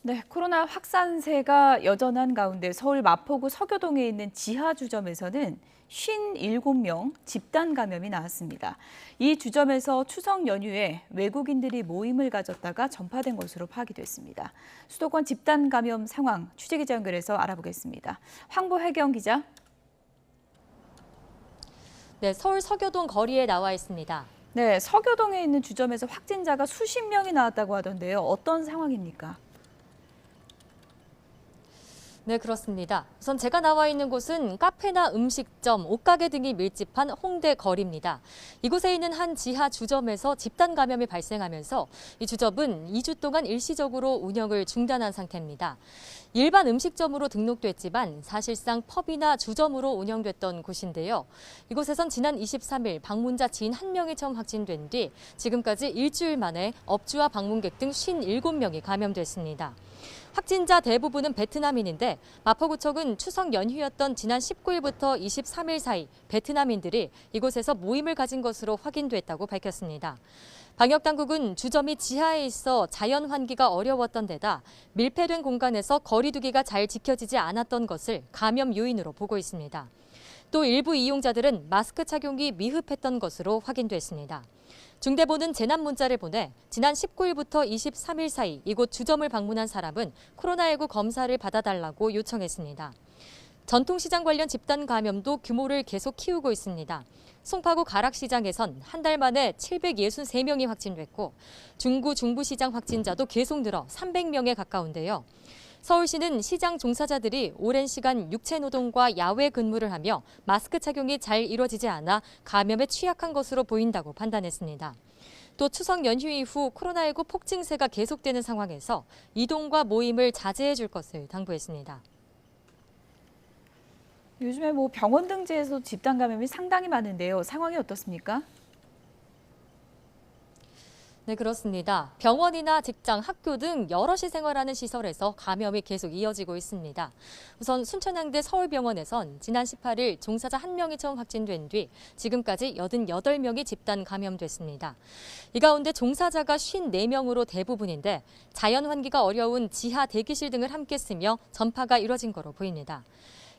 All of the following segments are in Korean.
네, 코로나 확산세가 여전한 가운데 서울 마포구 서교동에 있는 지하 주점에서는 57명 집단 감염이 나왔습니다. 이 주점에서 추석 연휴에 외국인들이 모임을 가졌다가 전파된 것으로 파악이 됐습니다. 수도권 집단 감염 상황 취재기자 연결해서 알아보겠습니다. 황보혜경 기자. 네, 서울 서교동 거리에 나와 있습니다. 네, 서교동에 있는 주점에서 확진자가 수십 명이 나왔다고 하던데요. 어떤 상황입니까? 네, 그렇습니다. 우선 제가 나와 있는 곳은 카페나 음식점, 옷가게 등이 밀집한 홍대 거리입니다. 이곳에 있는 한 지하 주점에서 집단 감염이 발생하면서 이 주점은 2주 동안 일시적으로 운영을 중단한 상태입니다. 일반 음식점으로 등록됐지만 사실상 펍이나 주점으로 운영됐던 곳인데요. 이곳에선 지난 23일 방문자 지인 1명이 처음 확진된 뒤 지금까지 일주일 만에 업주와 방문객 등 57명이 감염됐습니다. 확진자 대부분은 베트남인인데 마포구청은 추석 연휴였던 지난 19일부터 23일 사이 베트남인들이 이곳에서 모임을 가진 것으로 확인됐다고 밝혔습니다. 방역당국은 주점이 지하에 있어 자연 환기가 어려웠던 데다 밀폐된 공간에서 거리 두기가 잘 지켜지지 않았던 것을 감염 요인으로 보고 있습니다. 또 일부 이용자들은 마스크 착용이 미흡했던 것으로 확인됐습니다. 중대본은 재난 문자를 보내 지난 19일부터 23일 사이 이곳 주점을 방문한 사람은 코로나19 검사를 받아달라고 요청했습니다. 전통시장 관련 집단 감염도 규모를 계속 키우고 있습니다. 송파구 가락시장에선 한 달 만에 763명이 확진됐고 중구 중부시장 확진자도 계속 늘어 300명에 가까운데요. 서울시는 시장 종사자들이 오랜 시간 육체노동과 야외 근무를 하며 마스크 착용이 잘 이루어지지 않아 감염에 취약한 것으로 보인다고 판단했습니다. 또 추석 연휴 이후 코로나19 폭증세가 계속되는 상황에서 이동과 모임을 자제해 줄 것을 당부했습니다. 요즘에 병원 등지에서 집단 감염이 상당히 많은데요. 상황이 어떻습니까? 네, 그렇습니다. 병원이나 직장, 학교 등 여럿이 생활하는 시설에서 감염이 계속 이어지고 있습니다. 우선 순천향대 서울병원에선 지난 18일 종사자 1명이 처음 확진된 뒤 지금까지 88명이 집단 감염됐습니다. 이 가운데 종사자가 54명으로 대부분인데 자연 환기가 어려운 지하 대기실 등을 함께 쓰며 전파가 이뤄진 거로 보입니다.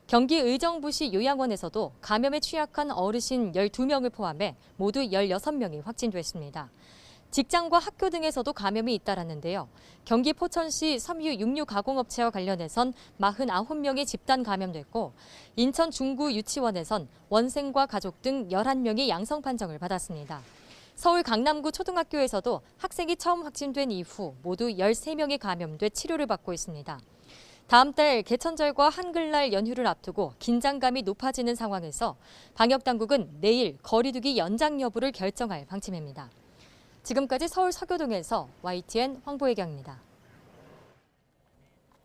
경기 의정부시 요양원에서도 감염에 취약한 어르신 12명을 포함해 모두 16명이 확진됐습니다. 직장과 학교 등에서도 감염이 잇따랐는데요. 경기 포천시 섬유 육류 가공업체와 관련해선 49명이 집단 감염됐고 인천 중구 유치원에선 원생과 가족 등 11명이 양성 판정을 받았습니다. 서울 강남구 초등학교에서도 학생이 처음 확진된 이후 모두 13명이 감염돼 치료를 받고 있습니다. 다음 달 개천절과 한글날 연휴를 앞두고 긴장감이 높아지는 상황에서 방역당국은 내일 거리두기 연장 여부를 결정할 방침입니다. 지금까지 서울 서교동에서 YTN 황보혜경입니다.